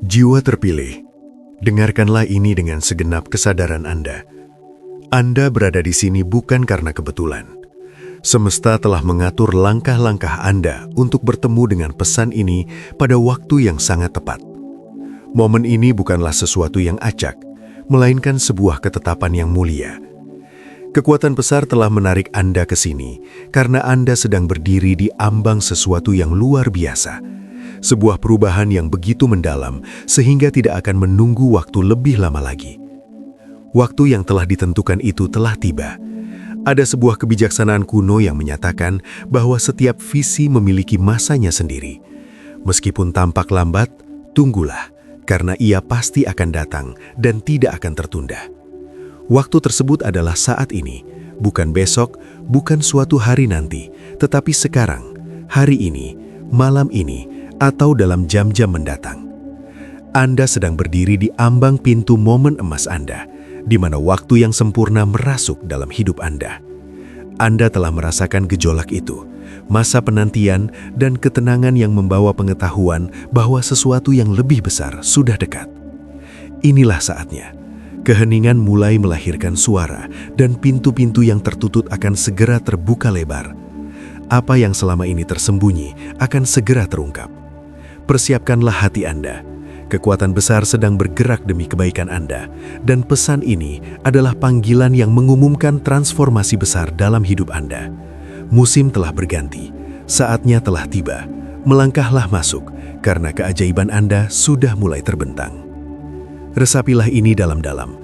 Jiwa terpilih, dengarkanlah ini dengan segenap kesadaran Anda. Anda berada di sini bukan karena kebetulan. Semesta telah mengatur langkah-langkah Anda untuk bertemu dengan pesan ini pada waktu yang sangat tepat. Momen ini bukanlah sesuatu yang acak, melainkan sebuah ketetapan yang mulia. Kekuatan besar telah menarik Anda ke sini karena Anda sedang berdiri di ambang sesuatu yang luar biasa. Sebuah perubahan yang begitu mendalam sehingga tidak akan menunggu waktu lebih lama lagi. Waktu yang telah ditentukan itu telah tiba. Ada sebuah kebijaksanaan kuno yang menyatakan bahwa setiap visi memiliki masanya sendiri. Meskipun tampak lambat, tunggulah, karena ia pasti akan datang dan tidak akan tertunda. Waktu tersebut adalah saat ini, bukan besok, bukan suatu hari nanti, tetapi sekarang, hari ini, malam ini, atau dalam jam-jam mendatang. Anda sedang berdiri di ambang pintu momen emas Anda, di mana waktu yang sempurna merasuk dalam hidup Anda. Anda telah merasakan gejolak itu, masa penantian dan ketenangan yang membawa pengetahuan bahwa sesuatu yang lebih besar sudah dekat. Inilah saatnya. Keheningan mulai melahirkan suara dan pintu-pintu yang tertutup akan segera terbuka lebar. Apa yang selama ini tersembunyi akan segera terungkap. Persiapkanlah hati Anda. Kekuatan besar sedang bergerak demi kebaikan Anda, dan pesan ini adalah panggilan yang mengumumkan transformasi besar dalam hidup Anda. Musim telah berganti, saatnya telah tiba. Melangkahlah masuk, karena keajaiban Anda sudah mulai terbentang. Resapilah ini dalam-dalam.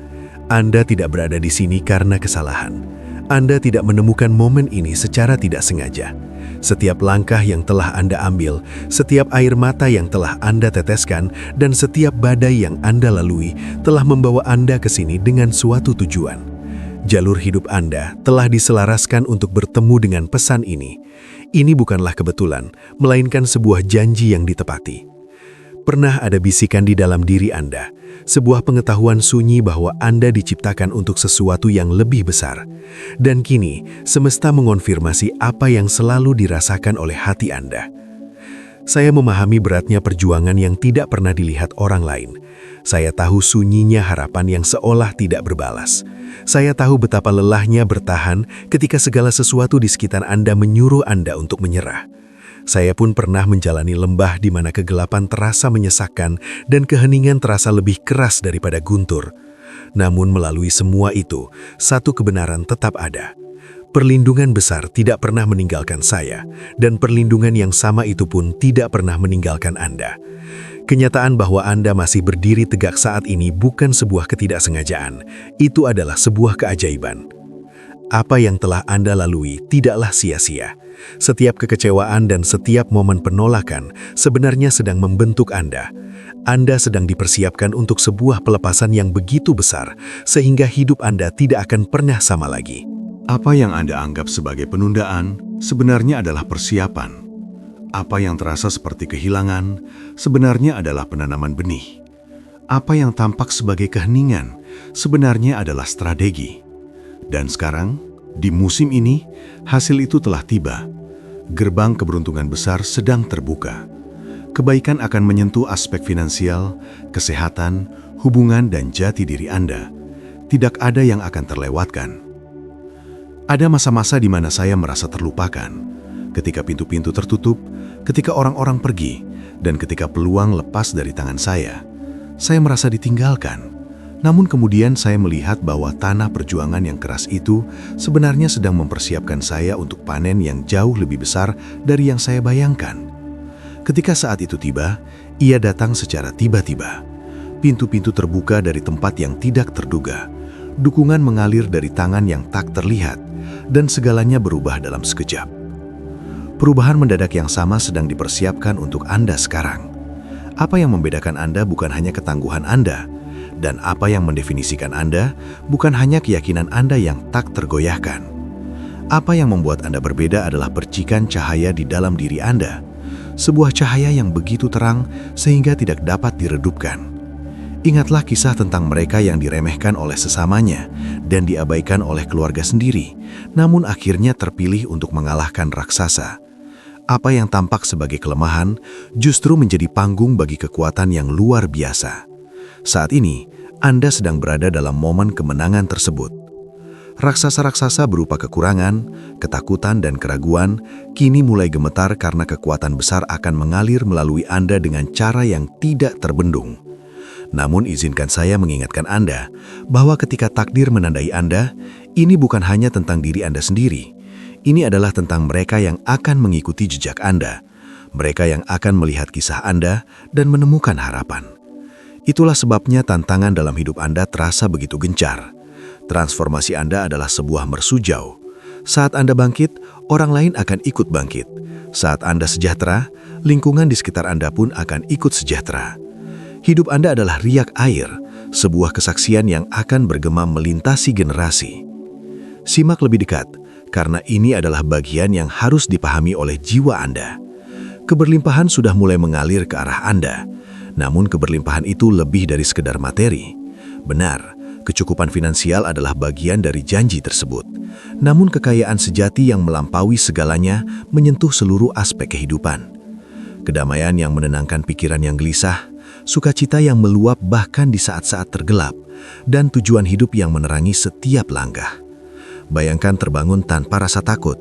Anda tidak berada di sini karena kesalahan. Anda tidak menemukan momen ini secara tidak sengaja. Setiap langkah yang telah Anda ambil, setiap air mata yang telah Anda teteskan, dan setiap badai yang Anda lalui telah membawa Anda ke sini dengan suatu tujuan. Jalur hidup Anda telah diselaraskan untuk bertemu dengan pesan ini. Ini bukanlah kebetulan, melainkan sebuah janji yang ditepati. Pernah ada bisikan di dalam diri Anda, sebuah pengetahuan sunyi bahwa Anda diciptakan untuk sesuatu yang lebih besar. Dan kini, semesta mengonfirmasi apa yang selalu dirasakan oleh hati Anda. Saya memahami beratnya perjuangan yang tidak pernah dilihat orang lain. Saya tahu sunyinya harapan yang seolah tidak berbalas. Saya tahu betapa lelahnya bertahan ketika segala sesuatu di sekitar Anda menyuruh Anda untuk menyerah. Saya pun pernah menjalani lembah di mana kegelapan terasa menyesakkan dan keheningan terasa lebih keras daripada guntur. Namun melalui semua itu, satu kebenaran tetap ada. Perlindungan besar tidak pernah meninggalkan saya, dan perlindungan yang sama itu pun tidak pernah meninggalkan Anda. Kenyataan bahwa Anda masih berdiri tegak saat ini bukan sebuah ketidaksengajaan, itu adalah sebuah keajaiban. Apa yang telah Anda lalui tidaklah sia-sia. Setiap kekecewaan dan setiap momen penolakan sebenarnya sedang membentuk Anda. Anda sedang dipersiapkan untuk sebuah pelepasan yang begitu besar, sehingga hidup Anda tidak akan pernah sama lagi. Apa yang Anda anggap sebagai penundaan sebenarnya adalah persiapan. Apa yang terasa seperti kehilangan sebenarnya adalah penanaman benih. Apa yang tampak sebagai keheningan sebenarnya adalah strategi. Dan sekarang, di musim ini, hasil itu telah tiba. Gerbang keberuntungan besar sedang terbuka. Kebaikan akan menyentuh aspek finansial, kesehatan, hubungan, dan jati diri Anda. Tidak ada yang akan terlewatkan. Ada masa-masa di mana saya merasa terlupakan. Ketika pintu-pintu tertutup, ketika orang-orang pergi, dan ketika peluang lepas dari tangan saya merasa ditinggalkan. Namun kemudian saya melihat bahwa tanah perjuangan yang keras itu sebenarnya sedang mempersiapkan saya untuk panen yang jauh lebih besar dari yang saya bayangkan. Ketika saat itu tiba, ia datang secara tiba-tiba. Pintu-pintu terbuka dari tempat yang tidak terduga. Dukungan mengalir dari tangan yang tak terlihat, dan segalanya berubah dalam sekejap. Perubahan mendadak yang sama sedang dipersiapkan untuk Anda sekarang. Apa yang membedakan Anda bukan hanya ketangguhan Anda, dan apa yang mendefinisikan Anda bukan hanya keyakinan Anda yang tak tergoyahkan. Apa yang membuat Anda berbeda adalah percikan cahaya di dalam diri Anda. Sebuah cahaya yang begitu terang sehingga tidak dapat diredupkan. Ingatlah kisah tentang mereka yang diremehkan oleh sesamanya dan diabaikan oleh keluarga sendiri, namun akhirnya terpilih untuk mengalahkan raksasa. Apa yang tampak sebagai kelemahan justru menjadi panggung bagi kekuatan yang luar biasa. Saat ini, Anda sedang berada dalam momen kemenangan tersebut. Raksasa-raksasa berupa kekurangan, ketakutan, dan keraguan kini mulai gemetar karena kekuatan besar akan mengalir melalui Anda dengan cara yang tidak terbendung. Namun izinkan saya mengingatkan Anda bahwa ketika takdir menandai Anda, ini bukan hanya tentang diri Anda sendiri. Ini adalah tentang mereka yang akan mengikuti jejak Anda, mereka yang akan melihat kisah Anda dan menemukan harapan. Itulah sebabnya tantangan dalam hidup Anda terasa begitu gencar. Transformasi Anda adalah sebuah mersujau. Saat Anda bangkit, orang lain akan ikut bangkit. Saat Anda sejahtera, lingkungan di sekitar Anda pun akan ikut sejahtera. Hidup Anda adalah riak air, sebuah kesaksian yang akan bergema melintasi generasi. Simak lebih dekat, karena ini adalah bagian yang harus dipahami oleh jiwa Anda. Keberlimpahan sudah mulai mengalir ke arah Anda, namun keberlimpahan itu lebih dari sekedar materi. Benar, kecukupan finansial adalah bagian dari janji tersebut. Namun kekayaan sejati yang melampaui segalanya menyentuh seluruh aspek kehidupan. Kedamaian yang menenangkan pikiran yang gelisah, sukacita yang meluap bahkan di saat-saat tergelap, dan tujuan hidup yang menerangi setiap langkah. Bayangkan terbangun tanpa rasa takut,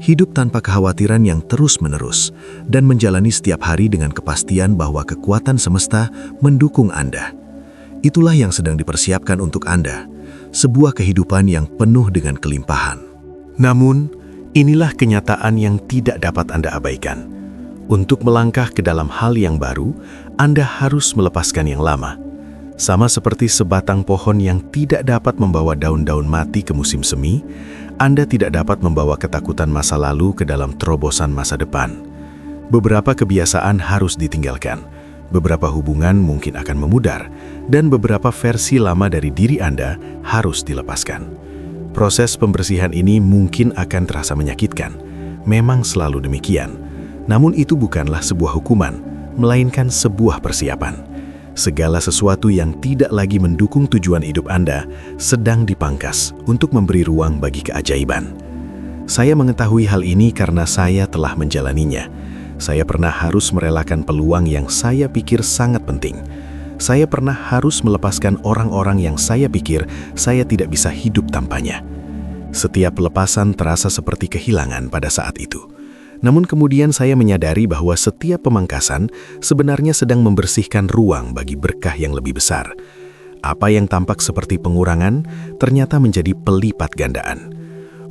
hidup tanpa kekhawatiran yang terus-menerus, dan menjalani setiap hari dengan kepastian bahwa kekuatan semesta mendukung Anda. Itulah yang sedang dipersiapkan untuk Anda, sebuah kehidupan yang penuh dengan kelimpahan. Namun, inilah kenyataan yang tidak dapat Anda abaikan. Untuk melangkah ke dalam hal yang baru, Anda harus melepaskan yang lama. Sama seperti sebatang pohon yang tidak dapat membawa daun-daun mati ke musim semi, Anda tidak dapat membawa ketakutan masa lalu ke dalam terobosan masa depan. Beberapa kebiasaan harus ditinggalkan, beberapa hubungan mungkin akan memudar, dan beberapa versi lama dari diri Anda harus dilepaskan. Proses pembersihan ini mungkin akan terasa menyakitkan. Memang selalu demikian. Namun itu bukanlah sebuah hukuman, melainkan sebuah persiapan. Segala sesuatu yang tidak lagi mendukung tujuan hidup Anda sedang dipangkas untuk memberi ruang bagi keajaiban. Saya mengetahui hal ini karena saya telah menjalaninya. Saya pernah harus merelakan peluang yang saya pikir sangat penting. Saya pernah harus melepaskan orang-orang yang saya pikir saya tidak bisa hidup tanpanya. Setiap pelepasan terasa seperti kehilangan pada saat itu. Namun kemudian saya menyadari bahwa setiap pemangkasan sebenarnya sedang membersihkan ruang bagi berkah yang lebih besar. Apa yang tampak seperti pengurangan ternyata menjadi pelipat gandaan.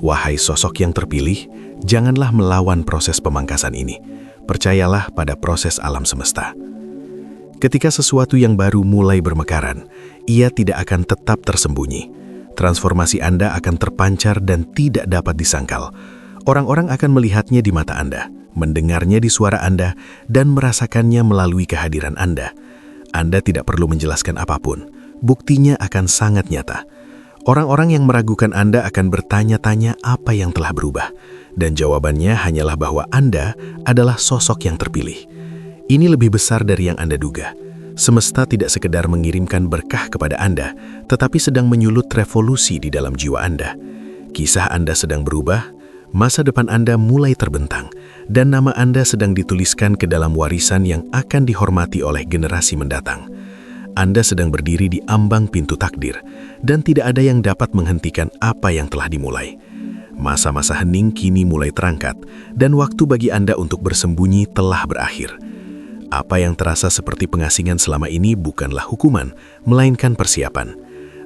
Wahai sosok yang terpilih, janganlah melawan proses pemangkasan ini. Percayalah pada proses alam semesta. Ketika sesuatu yang baru mulai bermekaran, ia tidak akan tetap tersembunyi. Transformasi Anda akan terpancar dan tidak dapat disangkal. Orang-orang akan melihatnya di mata Anda, mendengarnya di suara Anda, dan merasakannya melalui kehadiran Anda. Anda tidak perlu menjelaskan apapun. Buktinya akan sangat nyata. Orang-orang yang meragukan Anda akan bertanya-tanya apa yang telah berubah. Dan jawabannya hanyalah bahwa Anda adalah sosok yang terpilih. Ini lebih besar dari yang Anda duga. Semesta tidak sekedar mengirimkan berkah kepada Anda, tetapi sedang menyulut revolusi di dalam jiwa Anda. Kisah Anda sedang berubah, masa depan Anda mulai terbentang, dan nama Anda sedang dituliskan ke dalam warisan yang akan dihormati oleh generasi mendatang. Anda sedang berdiri di ambang pintu takdir, dan tidak ada yang dapat menghentikan apa yang telah dimulai. Masa-masa hening kini mulai terangkat, dan waktu bagi Anda untuk bersembunyi telah berakhir. Apa yang terasa seperti pengasingan selama ini bukanlah hukuman, melainkan persiapan.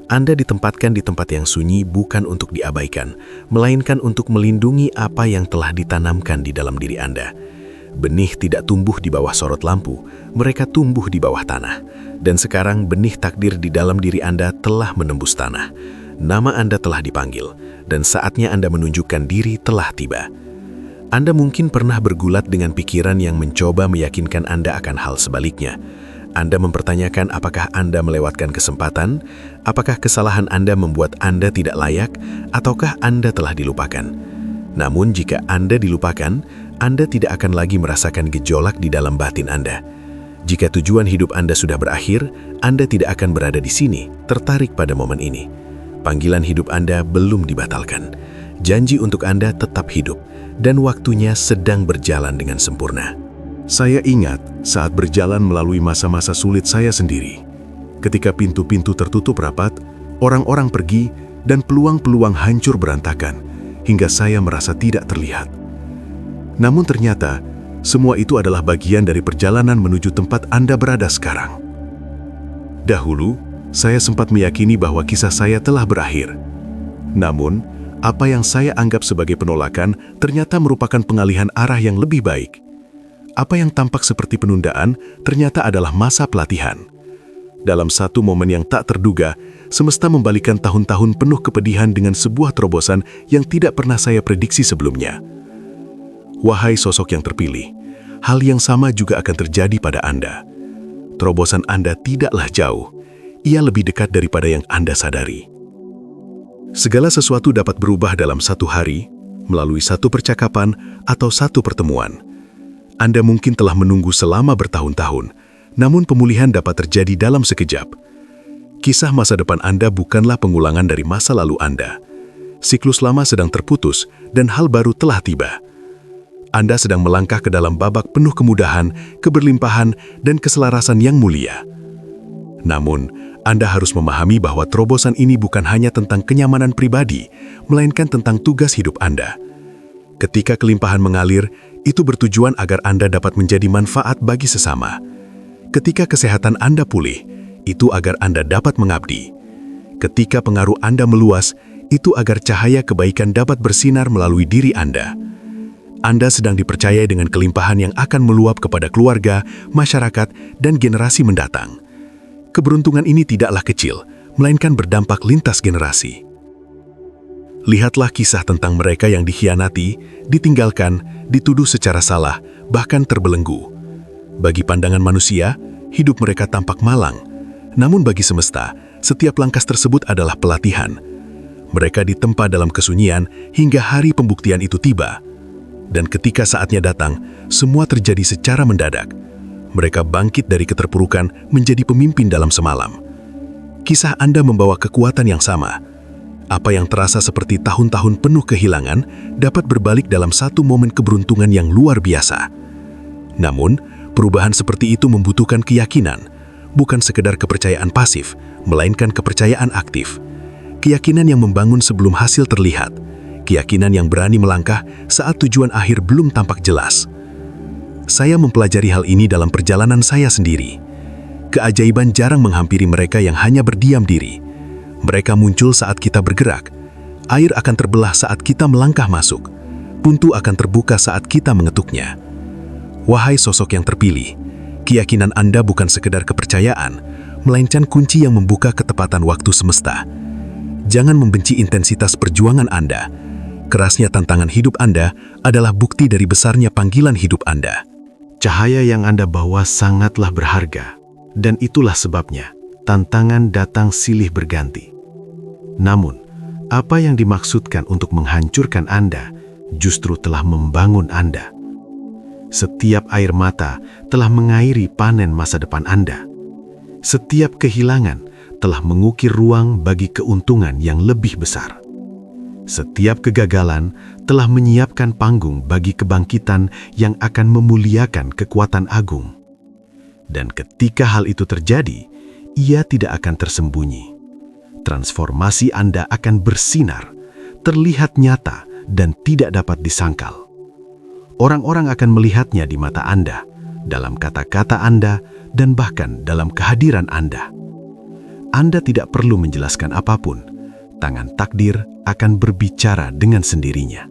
Anda ditempatkan di tempat yang sunyi bukan untuk diabaikan, melainkan untuk melindungi apa yang telah ditanamkan di dalam diri Anda. Benih tidak tumbuh di bawah sorot lampu, mereka tumbuh di bawah tanah. Dan sekarang benih takdir di dalam diri Anda telah menembus tanah. Nama Anda telah dipanggil, dan saatnya Anda menunjukkan diri telah tiba. Anda mungkin pernah bergulat dengan pikiran yang mencoba meyakinkan Anda akan hal sebaliknya. Anda mempertanyakan apakah Anda melewatkan kesempatan, apakah kesalahan Anda membuat Anda tidak layak, ataukah Anda telah dilupakan. Namun jika Anda dilupakan, Anda tidak akan lagi merasakan gejolak di dalam batin Anda. Jika tujuan hidup Anda sudah berakhir, Anda tidak akan berada di sini, tertarik pada momen ini. Panggilan hidup Anda belum dibatalkan. Janji untuk Anda tetap hidup, dan waktunya sedang berjalan dengan sempurna. Saya ingat saat berjalan melalui masa-masa sulit saya sendiri. Ketika pintu-pintu tertutup rapat, orang-orang pergi, dan peluang-peluang hancur berantakan, hingga saya merasa tidak terlihat. Namun ternyata, semua itu adalah bagian dari perjalanan menuju tempat Anda berada sekarang. Dahulu, saya sempat meyakini bahwa kisah saya telah berakhir. Namun, apa yang saya anggap sebagai penolakan ternyata merupakan pengalihan arah yang lebih baik. Apa yang tampak seperti penundaan ternyata adalah masa pelatihan. Dalam satu momen yang tak terduga, semesta membalikan tahun-tahun penuh kepedihan dengan sebuah terobosan yang tidak pernah saya prediksi sebelumnya. Wahai sosok yang terpilih, hal yang sama juga akan terjadi pada Anda. Terobosan Anda tidaklah jauh, ia lebih dekat daripada yang Anda sadari. Segala sesuatu dapat berubah dalam satu hari, melalui satu percakapan atau satu pertemuan. Anda mungkin telah menunggu selama bertahun-tahun, namun pemulihan dapat terjadi dalam sekejap. Kisah masa depan Anda bukanlah pengulangan dari masa lalu Anda. Siklus lama sedang terputus dan hal baru telah tiba. Anda sedang melangkah ke dalam babak penuh kemudahan, keberlimpahan, dan keselarasan yang mulia. Namun, Anda harus memahami bahwa terobosan ini bukan hanya tentang kenyamanan pribadi, melainkan tentang tugas hidup Anda. Ketika kelimpahan mengalir, itu bertujuan agar Anda dapat menjadi manfaat bagi sesama. Ketika kesehatan Anda pulih, itu agar Anda dapat mengabdi. Ketika pengaruh Anda meluas, itu agar cahaya kebaikan dapat bersinar melalui diri Anda. Anda sedang dipercaya dengan kelimpahan yang akan meluap kepada keluarga, masyarakat, dan generasi mendatang. Keberuntungan ini tidaklah kecil, melainkan berdampak lintas generasi. Lihatlah kisah tentang mereka yang dikhianati, ditinggalkan, dituduh secara salah, bahkan terbelenggu. Bagi pandangan manusia, hidup mereka tampak malang. Namun bagi semesta, setiap langkah tersebut adalah pelatihan. Mereka ditempa dalam kesunyian hingga hari pembuktian itu tiba. Dan ketika saatnya datang, semua terjadi secara mendadak. Mereka bangkit dari keterpurukan menjadi pemimpin dalam semalam. Kisah Anda membawa kekuatan yang sama. Apa yang terasa seperti tahun-tahun penuh kehilangan dapat berbalik dalam satu momen keberuntungan yang luar biasa. Namun, perubahan seperti itu membutuhkan keyakinan, bukan sekedar kepercayaan pasif, melainkan kepercayaan aktif. Keyakinan yang membangun sebelum hasil terlihat, keyakinan yang berani melangkah saat tujuan akhir belum tampak jelas. Saya mempelajari hal ini dalam perjalanan saya sendiri. Keajaiban jarang menghampiri mereka yang hanya berdiam diri. Mereka muncul saat kita bergerak. Air akan terbelah saat kita melangkah masuk. Pintu akan terbuka saat kita mengetuknya. Wahai sosok yang terpilih, keyakinan Anda bukan sekedar kepercayaan, melainkan kunci yang membuka ketepatan waktu semesta. Jangan membenci intensitas perjuangan Anda. Kerasnya tantangan hidup Anda adalah bukti dari besarnya panggilan hidup Anda. Cahaya yang Anda bawa sangatlah berharga, dan itulah sebabnya tantangan datang silih berganti. Namun, apa yang dimaksudkan untuk menghancurkan Anda justru telah membangun Anda. Setiap air mata telah mengairi panen masa depan Anda. Setiap kehilangan telah mengukir ruang bagi keuntungan yang lebih besar. Setiap kegagalan telah menyiapkan panggung bagi kebangkitan yang akan memuliakan kekuatan agung. Dan ketika hal itu terjadi, ia tidak akan tersembunyi. Transformasi Anda akan bersinar, terlihat nyata, dan tidak dapat disangkal. Orang-orang akan melihatnya di mata Anda, dalam kata-kata Anda, dan bahkan dalam kehadiran Anda. Anda tidak perlu menjelaskan apapun. Tangan takdir akan berbicara dengan sendirinya.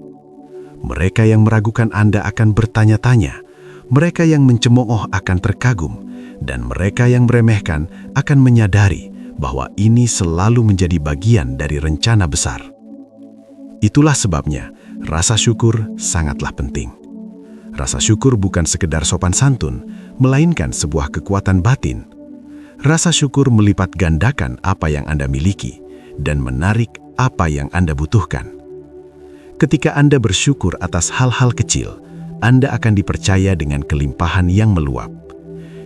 Mereka yang meragukan Anda akan bertanya-tanya. Mereka yang mencemooh akan terkagum. Dan mereka yang meremehkan akan menyadari bahwa ini selalu menjadi bagian dari rencana besar. Itulah sebabnya rasa syukur sangatlah penting. Rasa syukur bukan sekedar sopan santun, melainkan sebuah kekuatan batin. Rasa syukur melipat gandakan apa yang Anda miliki dan menarik apa yang Anda butuhkan. Ketika Anda bersyukur atas hal-hal kecil, Anda akan dipercaya dengan kelimpahan yang meluap.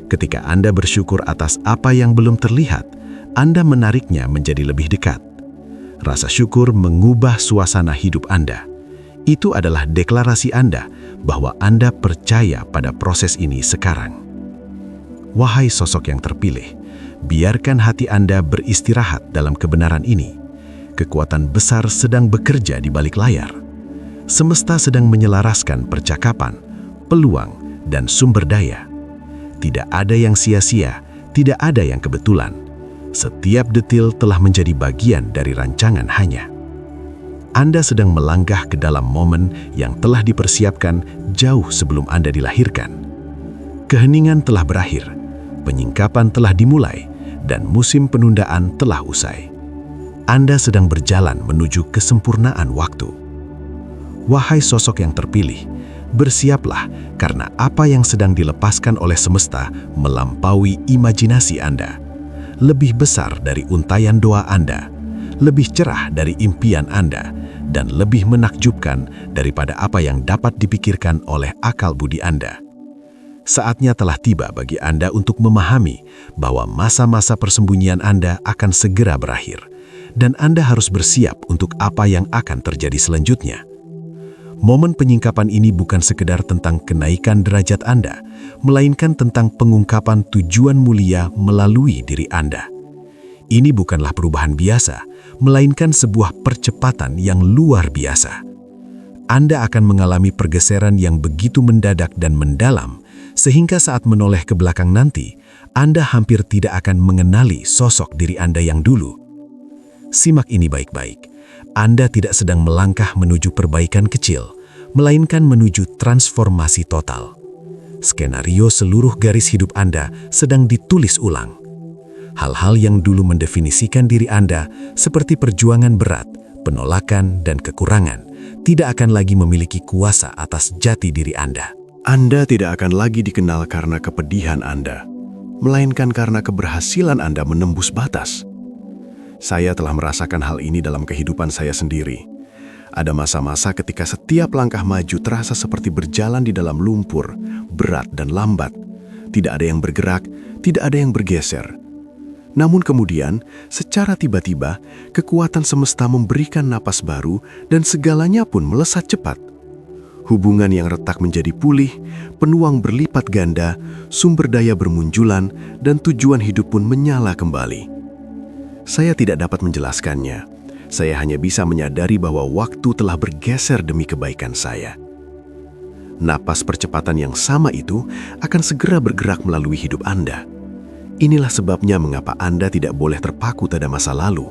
Ketika Anda bersyukur atas apa yang belum terlihat, Anda menariknya menjadi lebih dekat. Rasa syukur mengubah suasana hidup Anda. Itu adalah deklarasi Anda bahwa Anda percaya pada proses ini sekarang. Wahai sosok yang terpilih, biarkan hati Anda beristirahat dalam kebenaran ini. Kekuatan besar sedang bekerja di balik layar. Semesta sedang menyelaraskan percakapan, peluang, dan sumber daya. Tidak ada yang sia-sia, tidak ada yang kebetulan. Setiap detil telah menjadi bagian dari rancangan hanya. Anda sedang melangkah ke dalam momen yang telah dipersiapkan jauh sebelum Anda dilahirkan. Keheningan telah berakhir, penyingkapan telah dimulai, dan musim penundaan telah usai. Anda sedang berjalan menuju kesempurnaan waktu. Wahai sosok yang terpilih, bersiaplah karena apa yang sedang dilepaskan oleh semesta melampaui imajinasi Anda. Lebih besar dari untayan doa Anda, lebih cerah dari impian Anda, dan lebih menakjubkan daripada apa yang dapat dipikirkan oleh akal budi Anda. Saatnya telah tiba bagi Anda untuk memahami bahwa masa-masa persembunyian Anda akan segera berakhir, dan Anda harus bersiap untuk apa yang akan terjadi selanjutnya. Momen penyingkapan ini bukan sekedar tentang kenaikan derajat Anda, melainkan tentang pengungkapan tujuan mulia melalui diri Anda. Ini bukanlah perubahan biasa, melainkan sebuah percepatan yang luar biasa. Anda akan mengalami pergeseran yang begitu mendadak dan mendalam, sehingga saat menoleh ke belakang nanti, Anda hampir tidak akan mengenali sosok diri Anda yang dulu. Simak ini baik-baik. Anda tidak sedang melangkah menuju perbaikan kecil, melainkan menuju transformasi total. Skenario seluruh garis hidup Anda sedang ditulis ulang. Hal-hal yang dulu mendefinisikan diri Anda seperti perjuangan berat, penolakan, dan kekurangan tidak akan lagi memiliki kuasa atas jati diri Anda. Anda tidak akan lagi dikenal karena kepedihan Anda, melainkan karena keberhasilan Anda menembus batas. Saya telah merasakan hal ini dalam kehidupan saya sendiri. Ada masa-masa ketika setiap langkah maju terasa seperti berjalan di dalam lumpur, berat dan lambat. Tidak ada yang bergerak, tidak ada yang bergeser. Namun kemudian, secara tiba-tiba, kekuatan semesta memberikan napas baru dan segalanya pun melesat cepat. Hubungan yang retak menjadi pulih, peluang berlipat ganda, sumber daya bermunculan, dan tujuan hidup pun menyala kembali. Saya tidak dapat menjelaskannya. Saya hanya bisa menyadari bahwa waktu telah bergeser demi kebaikan saya. Napas percepatan yang sama itu akan segera bergerak melalui hidup Anda. Inilah sebabnya mengapa Anda tidak boleh terpaku pada masa lalu.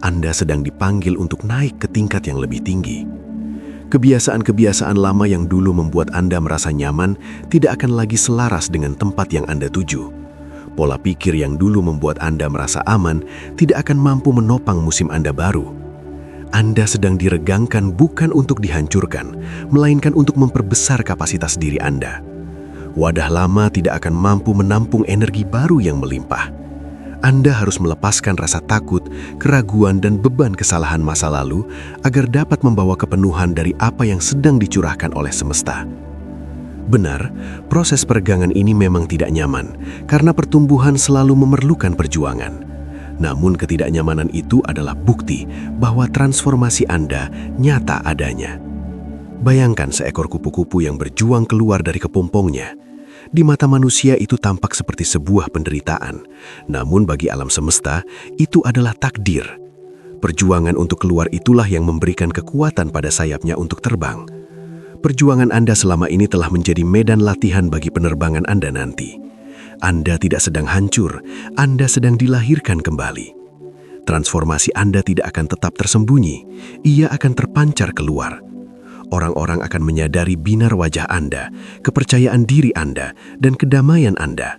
Anda sedang dipanggil untuk naik ke tingkat yang lebih tinggi. Kebiasaan-kebiasaan lama yang dulu membuat Anda merasa nyaman tidak akan lagi selaras dengan tempat yang Anda tuju. Pola pikir yang dulu membuat Anda merasa aman tidak akan mampu menopang musim Anda baru. Anda sedang diregangkan bukan untuk dihancurkan, melainkan untuk memperbesar kapasitas diri Anda. Wadah lama tidak akan mampu menampung energi baru yang melimpah. Anda harus melepaskan rasa takut, keraguan, dan beban kesalahan masa lalu agar dapat membawa kepenuhan dari apa yang sedang dicurahkan oleh semesta. Benar, proses peregangan ini memang tidak nyaman, karena pertumbuhan selalu memerlukan perjuangan. Namun ketidaknyamanan itu adalah bukti bahwa transformasi Anda nyata adanya. Bayangkan seekor kupu-kupu yang berjuang keluar dari kepompongnya. Di mata manusia itu tampak seperti sebuah penderitaan, namun bagi alam semesta itu adalah takdir. Perjuangan untuk keluar itulah yang memberikan kekuatan pada sayapnya untuk terbang. Perjuangan Anda selama ini telah menjadi medan latihan bagi penerbangan Anda nanti. Anda tidak sedang hancur, Anda sedang dilahirkan kembali. Transformasi Anda tidak akan tetap tersembunyi, ia akan terpancar keluar. Orang-orang akan menyadari binar wajah Anda, kepercayaan diri Anda, dan kedamaian Anda.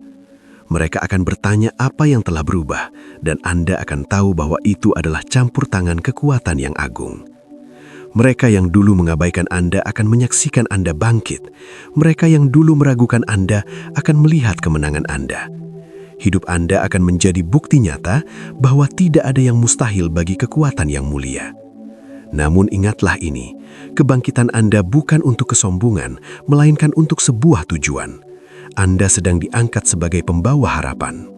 Mereka akan bertanya apa yang telah berubah, dan Anda akan tahu bahwa itu adalah campur tangan kekuatan yang agung. Mereka yang dulu mengabaikan Anda akan menyaksikan Anda bangkit. Mereka yang dulu meragukan Anda akan melihat kemenangan Anda. Hidup Anda akan menjadi bukti nyata bahwa tidak ada yang mustahil bagi kekuatan yang mulia. Namun ingatlah ini, kebangkitan Anda bukan untuk kesombongan, melainkan untuk sebuah tujuan. Anda sedang diangkat sebagai pembawa harapan.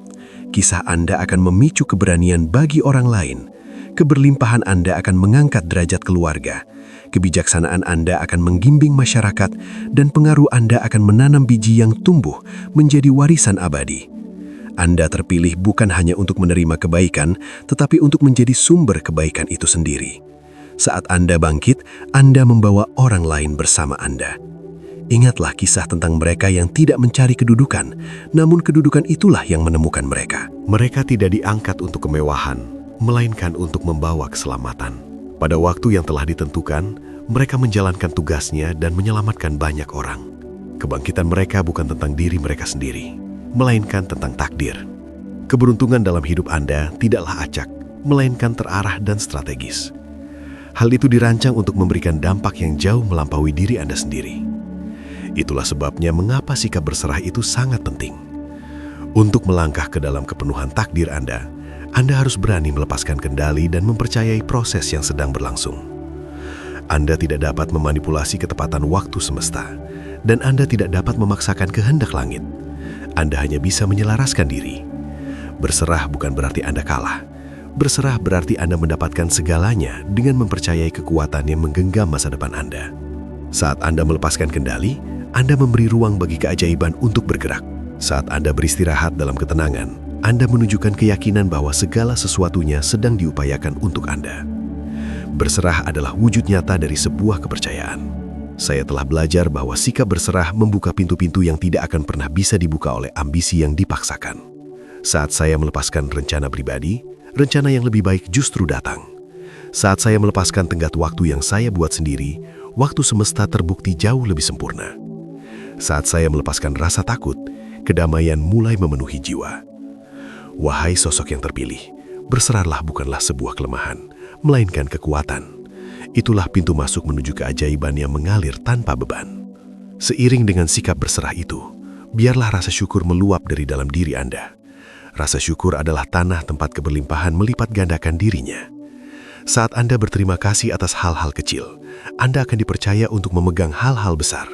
Kisah Anda akan memicu keberanian bagi orang lain. keberlimpahan Anda akan mengangkat derajat keluarga, kebijaksanaan Anda akan menggimbing masyarakat, dan pengaruh Anda akan menanam biji yang tumbuh menjadi warisan abadi. Anda terpilih bukan hanya untuk menerima kebaikan, tetapi untuk menjadi sumber kebaikan itu sendiri. Saat Anda bangkit, Anda membawa orang lain bersama Anda. Ingatlah kisah tentang mereka yang tidak mencari kedudukan, namun kedudukan itulah yang menemukan mereka. Mereka tidak diangkat untuk kemewahan, melainkan untuk membawa keselamatan. Pada waktu yang telah ditentukan, mereka menjalankan tugasnya dan menyelamatkan banyak orang. Kebangkitan mereka bukan tentang diri mereka sendiri, melainkan tentang takdir. Keberuntungan dalam hidup Anda tidaklah acak, melainkan terarah dan strategis. Hal itu dirancang untuk memberikan dampak yang jauh melampaui diri Anda sendiri. Itulah sebabnya mengapa sikap berserah itu sangat penting. Untuk melangkah ke dalam kepenuhan takdir Anda harus berani melepaskan kendali dan mempercayai proses yang sedang berlangsung. Anda tidak dapat memanipulasi ketepatan waktu semesta, dan Anda tidak dapat memaksakan kehendak langit. Anda hanya bisa menyelaraskan diri. Berserah bukan berarti Anda kalah. Berserah berarti Anda mendapatkan segalanya dengan mempercayai kekuatan yang menggenggam masa depan Anda. Saat Anda melepaskan kendali, Anda memberi ruang bagi keajaiban untuk bergerak. Saat Anda beristirahat dalam ketenangan, Anda menunjukkan keyakinan bahwa segala sesuatunya sedang diupayakan untuk Anda. Berserah adalah wujud nyata dari sebuah kepercayaan. Saya telah belajar bahwa sikap berserah membuka pintu-pintu yang tidak akan pernah bisa dibuka oleh ambisi yang dipaksakan. Saat saya melepaskan rencana pribadi, rencana yang lebih baik justru datang. Saat saya melepaskan tenggat waktu yang saya buat sendiri, waktu semesta terbukti jauh lebih sempurna. Saat saya melepaskan rasa takut, kedamaian mulai memenuhi jiwa. Wahai sosok yang terpilih, berserahlah bukanlah sebuah kelemahan, melainkan kekuatan. Itulah pintu masuk menuju keajaiban yang mengalir tanpa beban. Seiring dengan sikap berserah itu, biarlah rasa syukur meluap dari dalam diri Anda. Rasa syukur adalah tanah tempat keberlimpahan melipat gandakan dirinya. Saat Anda berterima kasih atas hal-hal kecil, Anda akan dipercaya untuk memegang hal-hal besar.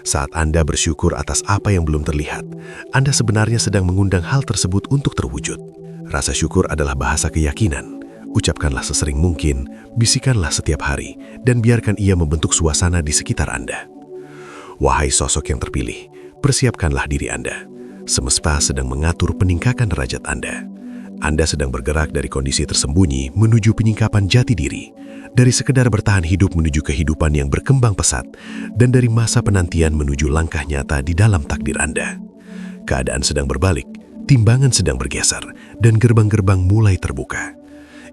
Saat Anda bersyukur atas apa yang belum terlihat, Anda sebenarnya sedang mengundang hal tersebut untuk terwujud. Rasa syukur adalah bahasa keyakinan. Ucapkanlah sesering mungkin, bisikanlah setiap hari, dan biarkan ia membentuk suasana di sekitar Anda. Wahai sosok yang terpilih, persiapkanlah diri Anda. Semesta sedang mengatur peningkatan derajat Anda. Anda sedang bergerak dari kondisi tersembunyi menuju penyingkapan jati diri, dari sekedar bertahan hidup menuju kehidupan yang berkembang pesat, dan dari masa penantian menuju langkah nyata di dalam takdir Anda. Keadaan sedang berbalik, timbangan sedang bergeser, dan gerbang-gerbang mulai terbuka.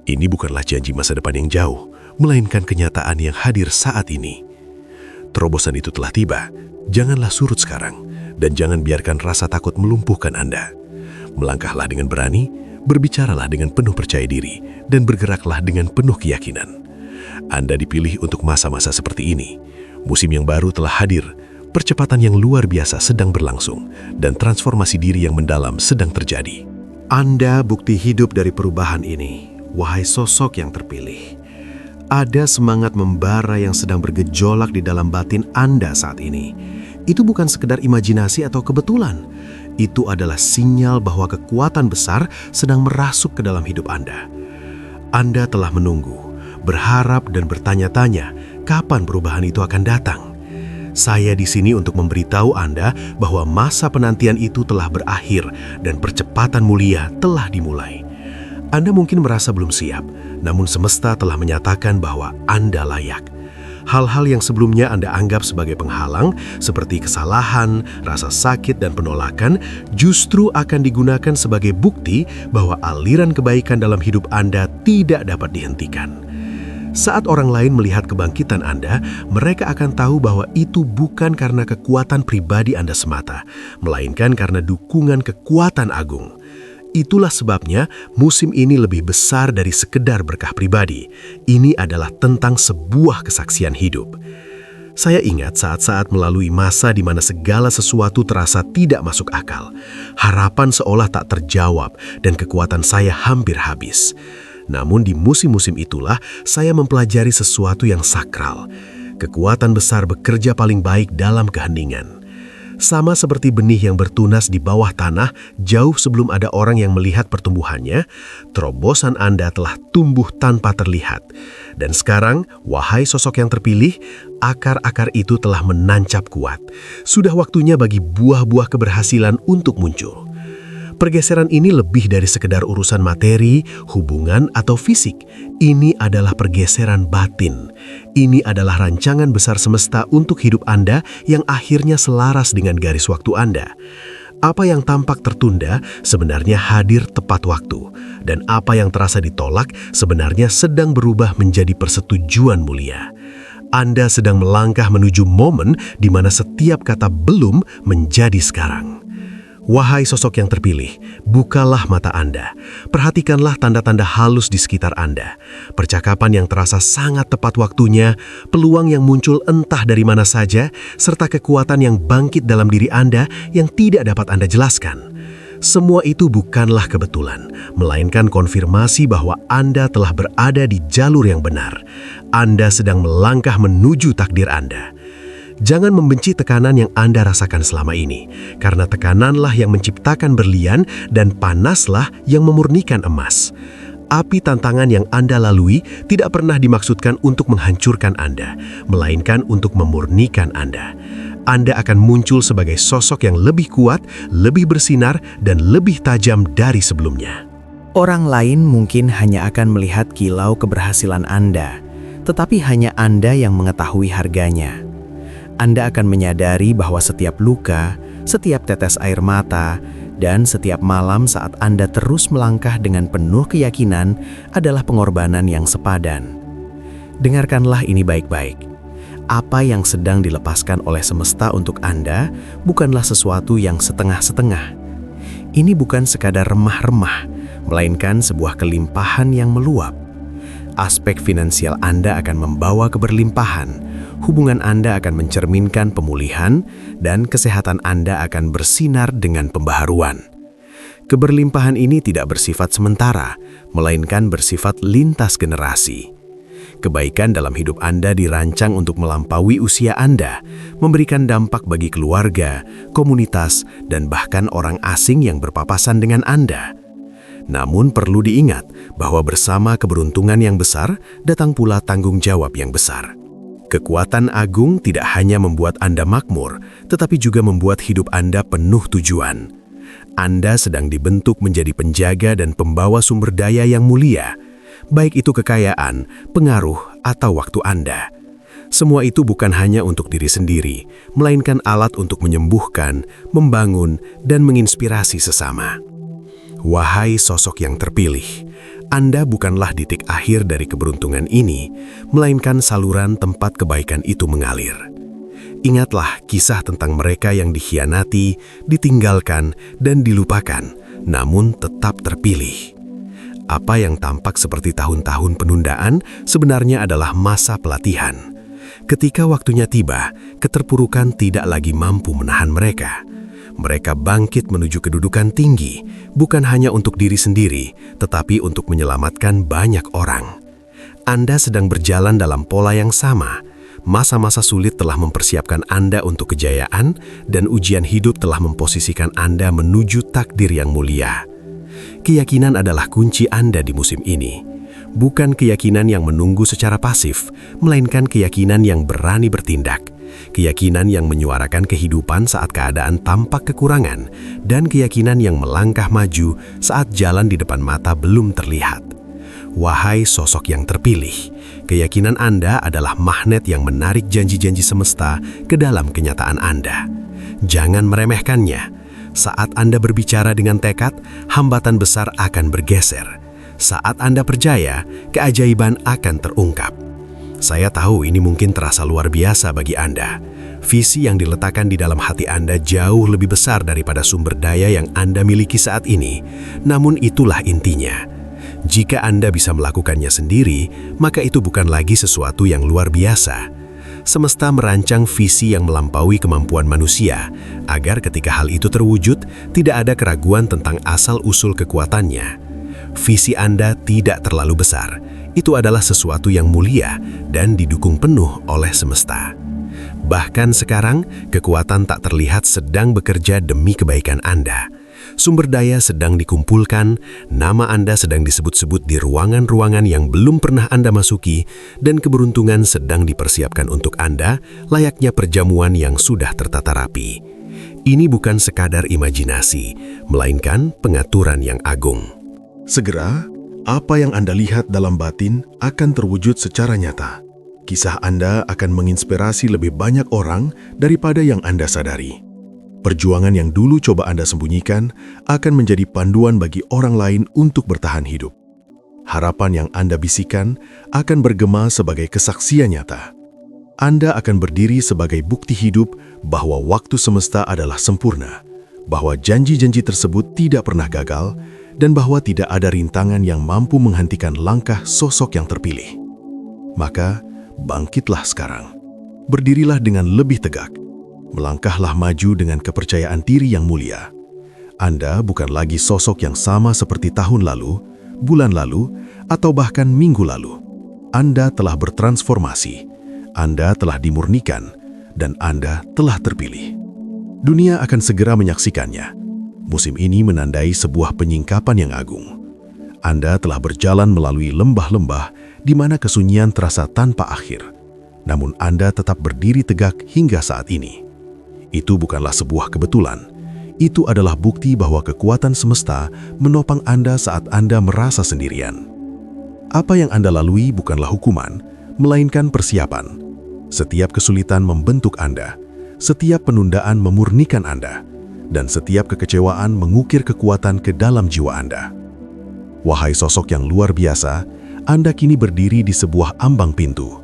Ini bukanlah janji masa depan yang jauh, melainkan kenyataan yang hadir saat ini. Terobosan itu telah tiba, janganlah surut sekarang, dan jangan biarkan rasa takut melumpuhkan Anda. Melangkahlah dengan berani, berbicaralah dengan penuh percaya diri, dan bergeraklah dengan penuh keyakinan. Anda dipilih untuk masa-masa seperti ini. Musim yang baru telah hadir, percepatan yang luar biasa sedang berlangsung, dan transformasi diri yang mendalam sedang terjadi. Anda bukti hidup dari perubahan ini, wahai sosok yang terpilih. Ada semangat membara yang sedang bergejolak di dalam batin Anda saat ini. Itu bukan sekedar imajinasi atau kebetulan. Itu adalah sinyal bahwa kekuatan besar sedang merasuk ke dalam hidup Anda. Anda telah menunggu, berharap dan bertanya-tanya kapan perubahan itu akan datang. Saya di sini untuk memberitahu Anda bahwa masa penantian itu telah berakhir dan percepatan mulia telah dimulai. Anda mungkin merasa belum siap, namun semesta telah menyatakan bahwa Anda layak. Hal-hal yang sebelumnya Anda anggap sebagai penghalang, seperti kesalahan, rasa sakit, dan penolakan, justru akan digunakan sebagai bukti bahwa aliran kebaikan dalam hidup Anda tidak dapat dihentikan. Saat orang lain melihat kebangkitan Anda, mereka akan tahu bahwa itu bukan karena kekuatan pribadi Anda semata, melainkan karena dukungan kekuatan agung. Itulah sebabnya musim ini lebih besar dari sekedar berkah pribadi. Ini adalah tentang sebuah kesaksian hidup. Saya ingat saat-saat melalui masa di mana segala sesuatu terasa tidak masuk akal. Harapan seolah tak terjawab dan kekuatan saya hampir habis. Namun di musim-musim itulah saya mempelajari sesuatu yang sakral. Kekuatan besar bekerja paling baik dalam keheningan. Sama seperti benih yang bertunas di bawah tanah jauh sebelum ada orang yang melihat pertumbuhannya, terobosan Anda telah tumbuh tanpa terlihat. Dan sekarang, wahai sosok yang terpilih, akar-akar itu telah menancap kuat. Sudah waktunya bagi buah-buah keberhasilan untuk muncul. Pergeseran ini lebih dari sekedar urusan materi, hubungan, atau fisik. Ini adalah pergeseran batin. Ini adalah rancangan besar semesta untuk hidup Anda yang akhirnya selaras dengan garis waktu Anda. Apa yang tampak tertunda sebenarnya hadir tepat waktu. Dan apa yang terasa ditolak sebenarnya sedang berubah menjadi persetujuan mulia. Anda sedang melangkah menuju momen di mana setiap kata belum menjadi sekarang. Wahai sosok yang terpilih, bukalah mata Anda. Perhatikanlah tanda-tanda halus di sekitar Anda. Percakapan yang terasa sangat tepat waktunya, peluang yang muncul entah dari mana saja, serta kekuatan yang bangkit dalam diri Anda yang tidak dapat Anda jelaskan. Semua itu bukanlah kebetulan, melainkan konfirmasi bahwa Anda telah berada di jalur yang benar. Anda sedang melangkah menuju takdir Anda. Jangan membenci tekanan yang Anda rasakan selama ini, karena tekananlah yang menciptakan berlian dan panaslah yang memurnikan emas. Api tantangan yang Anda lalui tidak pernah dimaksudkan untuk menghancurkan Anda, melainkan untuk memurnikan Anda. Anda akan muncul sebagai sosok yang lebih kuat, lebih bersinar, dan lebih tajam dari sebelumnya. Orang lain mungkin hanya akan melihat kilau keberhasilan Anda, tetapi hanya Anda yang mengetahui harganya. Anda akan menyadari bahwa setiap luka, setiap tetes air mata, dan setiap malam saat Anda terus melangkah dengan penuh keyakinan adalah pengorbanan yang sepadan. Dengarkanlah ini baik-baik. Apa yang sedang dilepaskan oleh semesta untuk Anda bukanlah sesuatu yang setengah-setengah. Ini bukan sekadar remah-remah, melainkan sebuah kelimpahan yang meluap. Aspek finansial Anda akan membawa keberlimpahan, hubungan Anda akan mencerminkan pemulihan, dan kesehatan Anda akan bersinar dengan pembaharuan. Keberlimpahan ini tidak bersifat sementara, melainkan bersifat lintas generasi. Kebaikan dalam hidup Anda dirancang untuk melampaui usia Anda, memberikan dampak bagi keluarga, komunitas, dan bahkan orang asing yang berpapasan dengan Anda. Namun perlu diingat bahwa bersama keberuntungan yang besar, datang pula tanggung jawab yang besar. Kekuatan agung tidak hanya membuat Anda makmur, tetapi juga membuat hidup Anda penuh tujuan. Anda sedang dibentuk menjadi penjaga dan pembawa sumber daya yang mulia, baik itu kekayaan, pengaruh, atau waktu Anda. Semua itu bukan hanya untuk diri sendiri, melainkan alat untuk menyembuhkan, membangun, dan menginspirasi sesama. Wahai sosok yang terpilih, Anda bukanlah titik akhir dari keberuntungan ini, melainkan saluran tempat kebaikan itu mengalir. Ingatlah kisah tentang mereka yang dikhianati, ditinggalkan, dan dilupakan, namun tetap terpilih. Apa yang tampak seperti tahun-tahun penundaan sebenarnya adalah masa pelatihan. Ketika waktunya tiba, keterpurukan tidak lagi mampu menahan mereka. Mereka bangkit menuju kedudukan tinggi, bukan hanya untuk diri sendiri, tetapi untuk menyelamatkan banyak orang. Anda sedang berjalan dalam pola yang sama. Masa-masa sulit telah mempersiapkan Anda untuk kejayaan, dan ujian hidup telah memposisikan Anda menuju takdir yang mulia. Keyakinan adalah kunci Anda di musim ini. Bukan keyakinan yang menunggu secara pasif, melainkan keyakinan yang berani bertindak. Keyakinan yang menyuarakan kehidupan saat keadaan tampak kekurangan, dan keyakinan yang melangkah maju saat jalan di depan mata belum terlihat. Wahai sosok yang terpilih, keyakinan Anda adalah magnet yang menarik janji-janji semesta ke dalam kenyataan Anda. Jangan meremehkannya. Saat Anda berbicara dengan tekad, hambatan besar akan bergeser. Saat Anda percaya, keajaiban akan terungkap. Saya tahu ini mungkin terasa luar biasa bagi Anda. Visi yang diletakkan di dalam hati Anda jauh lebih besar daripada sumber daya yang Anda miliki saat ini. Namun itulah intinya. Jika Anda bisa melakukannya sendiri, maka itu bukan lagi sesuatu yang luar biasa. Semesta merancang visi yang melampaui kemampuan manusia, agar ketika hal itu terwujud, tidak ada keraguan tentang asal-usul kekuatannya. Visi Anda tidak terlalu besar. Itu adalah sesuatu yang mulia dan didukung penuh oleh semesta. Bahkan sekarang, kekuatan tak terlihat sedang bekerja demi kebaikan Anda. Sumber daya sedang dikumpulkan, nama Anda sedang disebut-sebut di ruangan-ruangan yang belum pernah Anda masuki, dan keberuntungan sedang dipersiapkan untuk Anda, layaknya perjamuan yang sudah tertata rapi. Ini bukan sekadar imajinasi, melainkan pengaturan yang agung. Segera, apa yang Anda lihat dalam batin akan terwujud secara nyata. Kisah Anda akan menginspirasi lebih banyak orang daripada yang Anda sadari. Perjuangan yang dulu coba Anda sembunyikan akan menjadi panduan bagi orang lain untuk bertahan hidup. Harapan yang Anda bisikan akan bergema sebagai kesaksian nyata. Anda akan berdiri sebagai bukti hidup bahwa waktu semesta adalah sempurna, bahwa janji-janji tersebut tidak pernah gagal, dan bahwa tidak ada rintangan yang mampu menghentikan langkah sosok yang terpilih. Maka, bangkitlah sekarang. Berdirilah dengan lebih tegak. Melangkahlah maju dengan kepercayaan diri yang mulia. Anda bukan lagi sosok yang sama seperti tahun lalu, bulan lalu, atau bahkan minggu lalu. Anda telah bertransformasi, Anda telah dimurnikan, dan Anda telah terpilih. Dunia akan segera menyaksikannya. Musim ini menandai sebuah penyingkapan yang agung. Anda telah berjalan melalui lembah-lembah di mana kesunyian terasa tanpa akhir. Namun Anda tetap berdiri tegak hingga saat ini. Itu bukanlah sebuah kebetulan. Itu adalah bukti bahwa kekuatan semesta menopang Anda saat Anda merasa sendirian. Apa yang Anda lalui bukanlah hukuman, melainkan persiapan. Setiap kesulitan membentuk Anda, setiap penundaan memurnikan Anda, dan setiap kekecewaan mengukir kekuatan ke dalam jiwa Anda. Wahai sosok yang luar biasa, Anda kini berdiri di sebuah ambang pintu.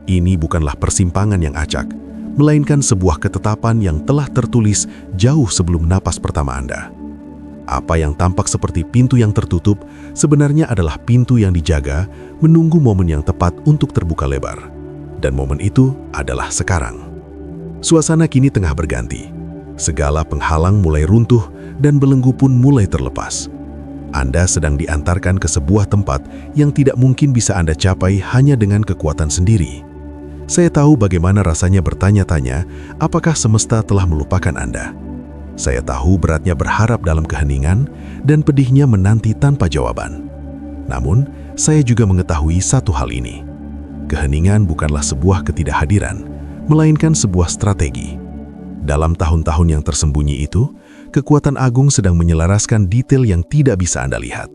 Ini bukanlah persimpangan yang acak, melainkan sebuah ketetapan yang telah tertulis jauh sebelum napas pertama Anda. Apa yang tampak seperti pintu yang tertutup sebenarnya adalah pintu yang dijaga, menunggu momen yang tepat untuk terbuka lebar. Dan momen itu adalah sekarang. Suasana kini tengah berganti. Segala penghalang mulai runtuh dan belenggu pun mulai terlepas. Anda sedang diantarkan ke sebuah tempat yang tidak mungkin bisa Anda capai hanya dengan kekuatan sendiri. Saya tahu bagaimana rasanya bertanya-tanya apakah semesta telah melupakan Anda. Saya tahu beratnya berharap dalam keheningan dan pedihnya menanti tanpa jawaban. Namun, saya juga mengetahui satu hal ini. Keheningan bukanlah sebuah ketidakhadiran, melainkan sebuah strategi. Dalam tahun-tahun yang tersembunyi itu, kekuatan agung sedang menyelaraskan detail yang tidak bisa Anda lihat.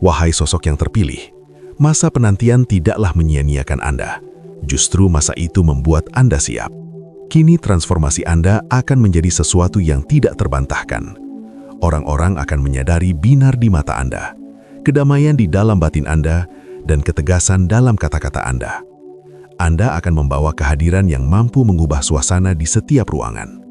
Wahai sosok yang terpilih, masa penantian tidaklah menyia-nyiakan Anda. Justru masa itu membuat Anda siap. Kini transformasi Anda akan menjadi sesuatu yang tidak terbantahkan. Orang-orang akan menyadari binar di mata Anda, kedamaian di dalam batin Anda, dan ketegasan dalam kata-kata Anda. Anda akan membawa kehadiran yang mampu mengubah suasana di setiap ruangan.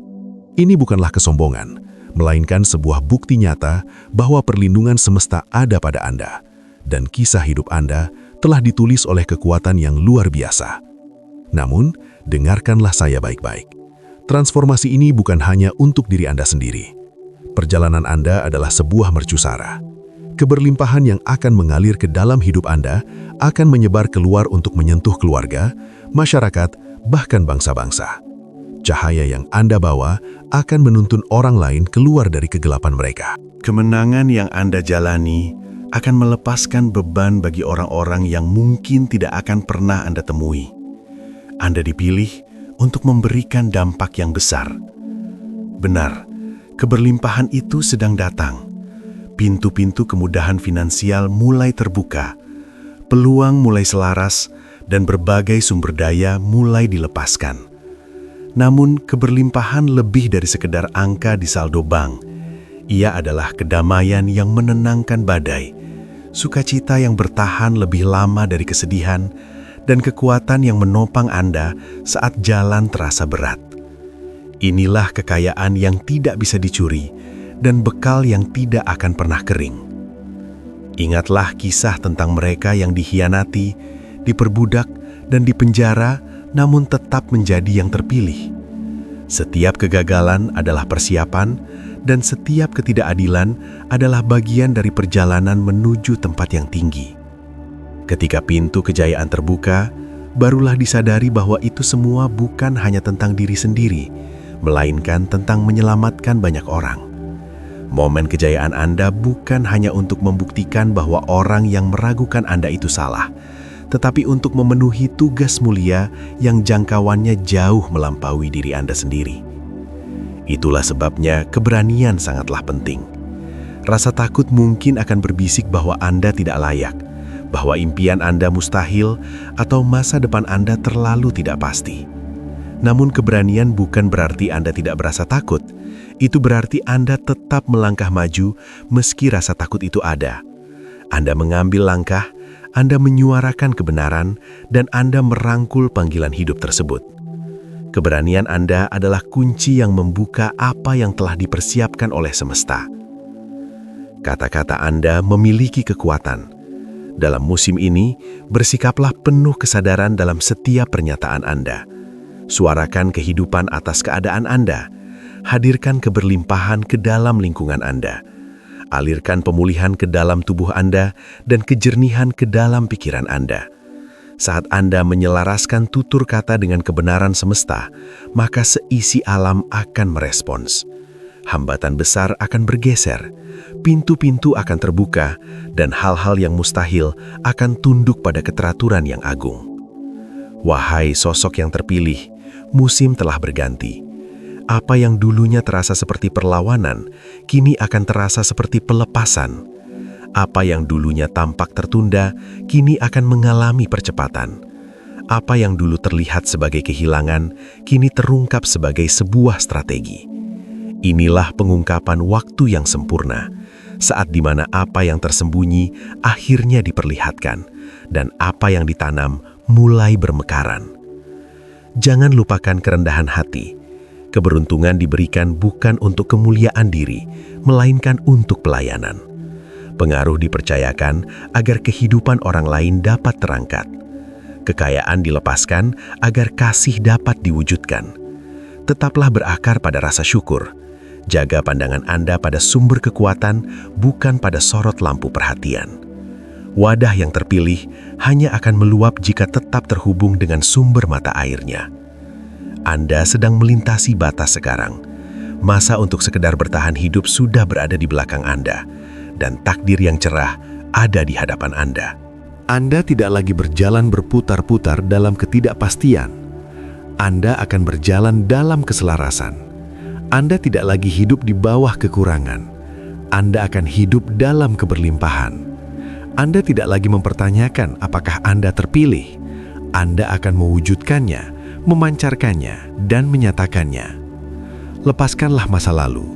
Ini bukanlah kesombongan, melainkan sebuah bukti nyata bahwa perlindungan semesta ada pada Anda, dan kisah hidup Anda telah ditulis oleh kekuatan yang luar biasa. Namun, dengarkanlah saya baik-baik. Transformasi ini bukan hanya untuk diri Anda sendiri. Perjalanan Anda adalah sebuah mercusara. Keberlimpahan yang akan mengalir ke dalam hidup Anda akan menyebar keluar untuk menyentuh keluarga, masyarakat, bahkan bangsa-bangsa. Cahaya yang Anda bawa akan menuntun orang lain keluar dari kegelapan mereka. Kemenangan yang Anda jalani akan melepaskan beban bagi orang-orang yang mungkin tidak akan pernah Anda temui. Anda dipilih untuk memberikan dampak yang besar. Benar, keberlimpahan itu sedang datang. Pintu-pintu kemudahan finansial mulai terbuka, peluang mulai selaras, dan berbagai sumber daya mulai dilepaskan. Namun, keberlimpahan lebih dari sekedar angka di saldo bank. Ia adalah kedamaian yang menenangkan badai, sukacita yang bertahan lebih lama dari kesedihan, dan kekuatan yang menopang Anda saat jalan terasa berat. Inilah kekayaan yang tidak bisa dicuri dan bekal yang tidak akan pernah kering. Ingatlah kisah tentang mereka yang dikhianati, diperbudak, dan dipenjara, namun tetap menjadi yang terpilih. Setiap kegagalan adalah persiapan, dan setiap ketidakadilan adalah bagian dari perjalanan menuju tempat yang tinggi. Ketika pintu kejayaan terbuka, barulah disadari bahwa itu semua bukan hanya tentang diri sendiri, melainkan tentang menyelamatkan banyak orang. Momen kejayaan Anda bukan hanya untuk membuktikan bahwa orang yang meragukan Anda itu salah, tetapi untuk memenuhi tugas mulia yang jangkauannya jauh melampaui diri Anda sendiri. Itulah sebabnya keberanian sangatlah penting. Rasa takut mungkin akan berbisik bahwa Anda tidak layak, bahwa impian Anda mustahil, atau masa depan Anda terlalu tidak pasti. Namun keberanian bukan berarti Anda tidak berasa takut. Itu berarti Anda tetap melangkah maju meski rasa takut itu ada. Anda mengambil langkah, Anda menyuarakan kebenaran, dan Anda merangkul panggilan hidup tersebut. Keberanian Anda adalah kunci yang membuka apa yang telah dipersiapkan oleh semesta. Kata-kata Anda memiliki kekuatan. Dalam musim ini, bersikaplah penuh kesadaran dalam setiap pernyataan Anda. Suarakan kehidupan atas keadaan Anda. Hadirkan keberlimpahan ke dalam lingkungan Anda. Alirkan pemulihan ke dalam tubuh Anda dan kejernihan ke dalam pikiran Anda. Saat Anda menyelaraskan tutur kata dengan kebenaran semesta, maka seisi alam akan merespons. Hambatan besar akan bergeser, pintu-pintu akan terbuka, dan hal-hal yang mustahil akan tunduk pada keteraturan yang agung. Wahai sosok yang terpilih, musim telah berganti. Apa yang dulunya terasa seperti perlawanan, kini akan terasa seperti pelepasan. Apa yang dulunya tampak tertunda, kini akan mengalami percepatan. Apa yang dulu terlihat sebagai kehilangan, kini terungkap sebagai sebuah strategi. Inilah pengungkapan waktu yang sempurna, saat di mana apa yang tersembunyi akhirnya diperlihatkan, dan apa yang ditanam mulai bermekaran. Jangan lupakan kerendahan hati. Keberuntungan diberikan bukan untuk kemuliaan diri, melainkan untuk pelayanan. Pengaruh dipercayakan agar kehidupan orang lain dapat terangkat. Kekayaan dilepaskan agar kasih dapat diwujudkan. Tetaplah berakar pada rasa syukur. Jaga pandangan Anda pada sumber kekuatan, bukan pada sorot lampu perhatian. Wadah yang terpilih hanya akan meluap jika tetap terhubung dengan sumber mata airnya. Anda sedang melintasi batas sekarang. Masa untuk sekedar bertahan hidup sudah berada di belakang Anda, dan takdir yang cerah ada di hadapan Anda. Anda tidak lagi berjalan berputar-putar dalam ketidakpastian. Anda akan berjalan dalam keselarasan. Anda tidak lagi hidup di bawah kekurangan. Anda akan hidup dalam keberlimpahan. Anda tidak lagi mempertanyakan apakah Anda terpilih. Anda akan mewujudkannya, memancarkannya, dan menyatakannya. Lepaskanlah masa lalu.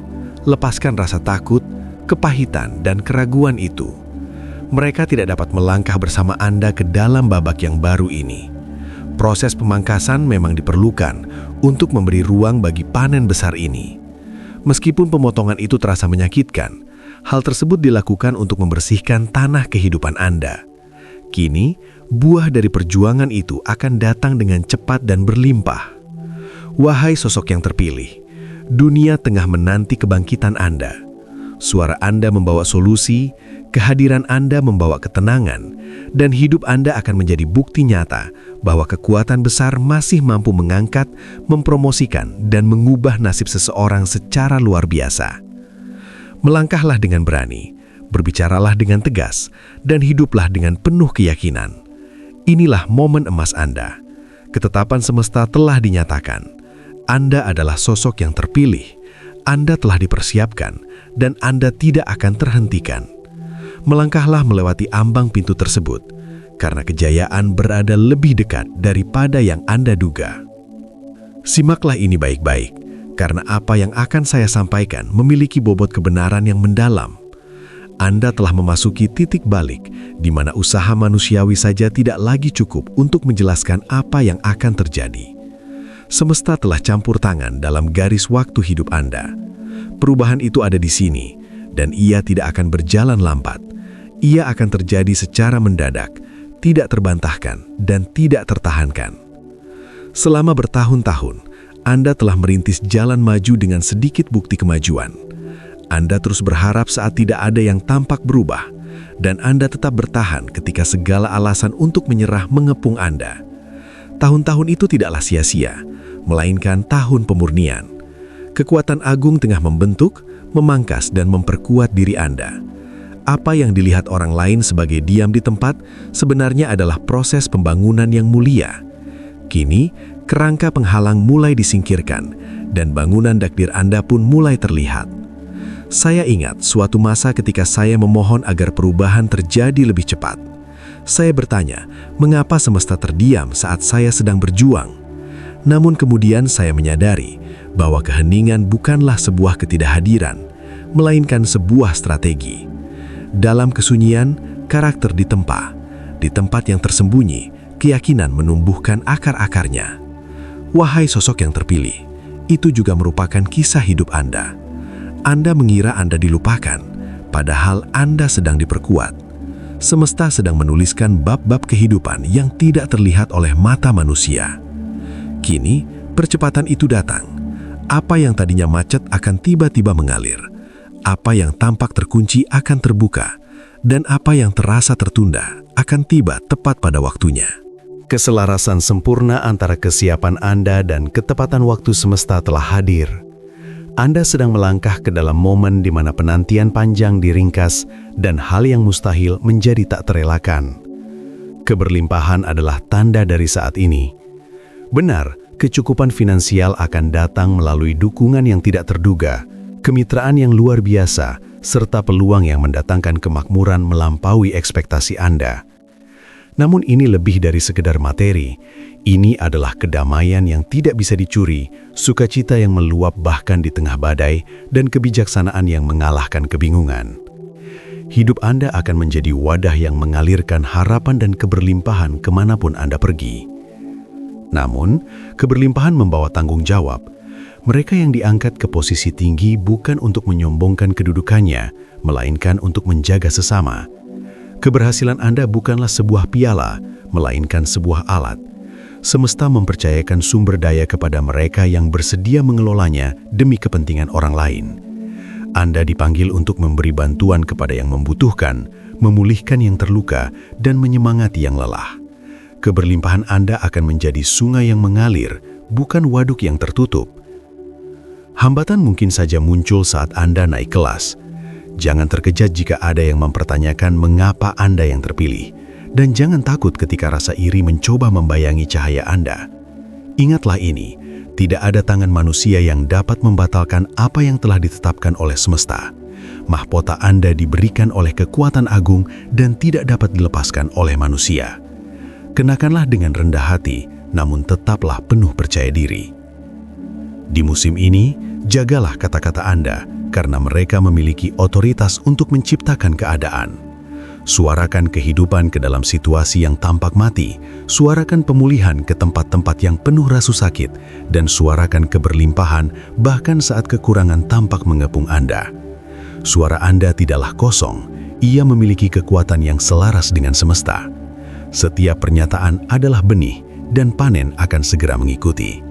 Lepaskan rasa takut, kepahitan, dan keraguan itu. Mereka tidak dapat melangkah bersama Anda ke dalam babak yang baru ini. Proses pemangkasan memang diperlukan untuk memberi ruang bagi panen besar ini. Meskipun pemotongan itu terasa menyakitkan, hal tersebut dilakukan untuk membersihkan tanah kehidupan Anda. Kini, buah dari perjuangan itu akan datang dengan cepat dan berlimpah. Wahai sosok yang terpilih, dunia tengah menanti kebangkitan Anda. Suara Anda membawa solusi, kehadiran Anda membawa ketenangan, dan hidup Anda akan menjadi bukti nyata bahwa kekuatan besar masih mampu mengangkat, mempromosikan, dan mengubah nasib seseorang secara luar biasa. Melangkahlah dengan berani, berbicaralah dengan tegas, dan hiduplah dengan penuh keyakinan. Inilah momen emas Anda. Ketetapan semesta telah dinyatakan. Anda adalah sosok yang terpilih. Anda telah dipersiapkan, dan Anda tidak akan terhentikan. Melangkahlah melewati ambang pintu tersebut, karena kejayaan berada lebih dekat daripada yang Anda duga. Simaklah ini baik-baik, karena apa yang akan saya sampaikan memiliki bobot kebenaran yang mendalam. Anda telah memasuki titik balik, di mana usaha manusiawi saja tidak lagi cukup untuk menjelaskan apa yang akan terjadi. Semesta telah campur tangan dalam garis waktu hidup Anda. Perubahan itu ada di sini, dan ia tidak akan berjalan lambat. Ia akan terjadi secara mendadak, tidak terbantahkan, dan tidak tertahankan. Selama bertahun-tahun, Anda telah merintis jalan maju dengan sedikit bukti kemajuan. Anda terus berharap saat tidak ada yang tampak berubah, dan Anda tetap bertahan ketika segala alasan untuk menyerah mengepung Anda. Tahun-tahun itu tidaklah sia-sia, melainkan tahun pemurnian. Kekuatan agung tengah membentuk, memangkas dan memperkuat diri Anda. Apa yang dilihat orang lain sebagai diam di tempat sebenarnya adalah proses pembangunan yang mulia. Kini, kerangka penghalang mulai disingkirkan dan bangunan takdir Anda pun mulai terlihat. Saya ingat suatu masa ketika saya memohon agar perubahan terjadi lebih cepat. Saya bertanya, mengapa semesta terdiam saat saya sedang berjuang? Namun kemudian saya menyadari bahwa keheningan bukanlah sebuah ketidakhadiran, melainkan sebuah strategi. Dalam kesunyian, karakter ditempa. Di tempat yang tersembunyi, keyakinan menumbuhkan akar-akarnya. Wahai sosok yang terpilih, itu juga merupakan kisah hidup Anda. Anda mengira Anda dilupakan, padahal Anda sedang diperkuat. Semesta sedang menuliskan bab-bab kehidupan yang tidak terlihat oleh mata manusia. Kini, percepatan itu datang. Apa yang tadinya macet akan tiba-tiba mengalir. Apa yang tampak terkunci akan terbuka. Dan apa yang terasa tertunda akan tiba tepat pada waktunya. Keselarasan sempurna antara kesiapan Anda dan ketepatan waktu semesta telah hadir. Anda sedang melangkah ke dalam momen di mana penantian panjang diringkas dan hal yang mustahil menjadi tak terelakkan. Keberlimpahan adalah tanda dari saat ini. Benar, kecukupan finansial akan datang melalui dukungan yang tidak terduga, kemitraan yang luar biasa, serta peluang yang mendatangkan kemakmuran melampaui ekspektasi Anda. Namun ini lebih dari sekedar materi. Ini adalah kedamaian yang tidak bisa dicuri, sukacita yang meluap bahkan di tengah badai, dan kebijaksanaan yang mengalahkan kebingungan. Hidup Anda akan menjadi wadah yang mengalirkan harapan dan keberlimpahan kemanapun Anda pergi. Namun, keberlimpahan membawa tanggung jawab. Mereka yang diangkat ke posisi tinggi bukan untuk menyombongkan kedudukannya, melainkan untuk menjaga sesama. Keberhasilan Anda bukanlah sebuah piala, melainkan sebuah alat. Semesta mempercayakan sumber daya kepada mereka yang bersedia mengelolanya demi kepentingan orang lain. Anda dipanggil untuk memberi bantuan kepada yang membutuhkan, memulihkan yang terluka, dan menyemangati yang lelah. Keberlimpahan Anda akan menjadi sungai yang mengalir, bukan waduk yang tertutup. Hambatan mungkin saja muncul saat Anda naik kelas. Jangan terkejut jika ada yang mempertanyakan mengapa Anda yang terpilih. Dan jangan takut ketika rasa iri mencoba membayangi cahaya Anda. Ingatlah ini, tidak ada tangan manusia yang dapat membatalkan apa yang telah ditetapkan oleh semesta. Mahkota Anda diberikan oleh kekuatan agung dan tidak dapat dilepaskan oleh manusia. Kenakanlah dengan rendah hati, namun tetaplah penuh percaya diri. Di musim ini, jagalah kata-kata Anda, karena mereka memiliki otoritas untuk menciptakan keadaan. Suarakan kehidupan ke dalam situasi yang tampak mati, suarakan pemulihan ke tempat-tempat yang penuh rasa sakit, dan suarakan keberlimpahan bahkan saat kekurangan tampak mengepung Anda. Suara Anda tidaklah kosong, ia memiliki kekuatan yang selaras dengan semesta. Setiap pernyataan adalah benih, dan panen akan segera mengikuti.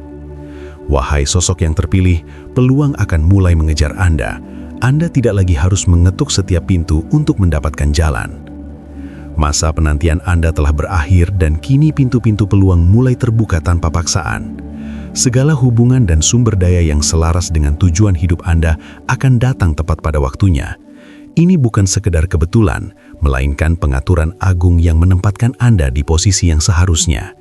Wahai sosok yang terpilih, peluang akan mulai mengejar Anda. Anda tidak lagi harus mengetuk setiap pintu untuk mendapatkan jalan. Masa penantian Anda telah berakhir dan kini pintu-pintu peluang mulai terbuka tanpa paksaan. Segala hubungan dan sumber daya yang selaras dengan tujuan hidup Anda akan datang tepat pada waktunya. Ini bukan sekedar kebetulan, melainkan pengaturan agung yang menempatkan Anda di posisi yang seharusnya.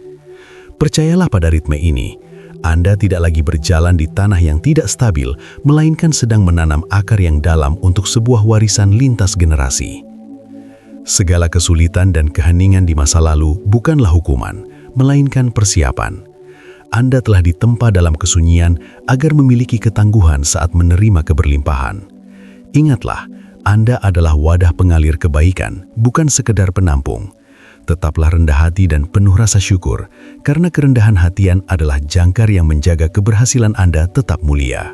Percayalah pada ritme ini. Anda tidak lagi berjalan di tanah yang tidak stabil, melainkan sedang menanam akar yang dalam untuk sebuah warisan lintas generasi. Segala kesulitan dan keheningan di masa lalu bukanlah hukuman, melainkan persiapan. Anda telah ditempa dalam kesunyian agar memiliki ketangguhan saat menerima keberlimpahan. Ingatlah, Anda adalah wadah pengalir kebaikan, bukan sekedar penampung. Tetaplah rendah hati dan penuh rasa syukur, karena kerendahan hatian adalah jangkar yang menjaga keberhasilan Anda tetap mulia.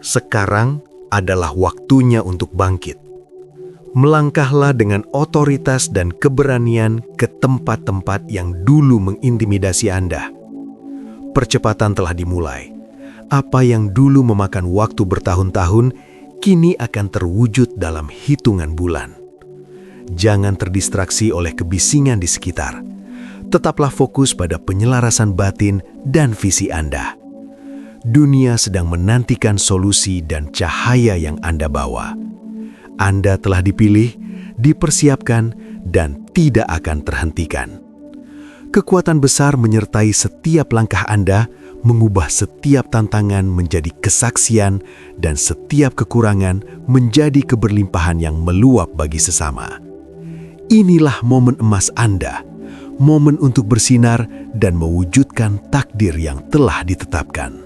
Sekarang adalah waktunya untuk bangkit. Melangkahlah dengan otoritas dan keberanian ke tempat-tempat yang dulu mengintimidasi Anda. Percepatan telah dimulai. Apa yang dulu memakan waktu bertahun-tahun, kini akan terwujud dalam hitungan bulan. Jangan terdistraksi oleh kebisingan di sekitar. Tetaplah fokus pada penyelarasan batin dan visi Anda. Dunia sedang menantikan solusi dan cahaya yang Anda bawa. Anda telah dipilih, dipersiapkan, dan tidak akan terhentikan. Kekuatan besar menyertai setiap langkah Anda, mengubah setiap tantangan menjadi kesaksian dan setiap kekurangan menjadi keberlimpahan yang meluap bagi sesama. Inilah momen emas Anda, momen untuk bersinar dan mewujudkan takdir yang telah ditetapkan.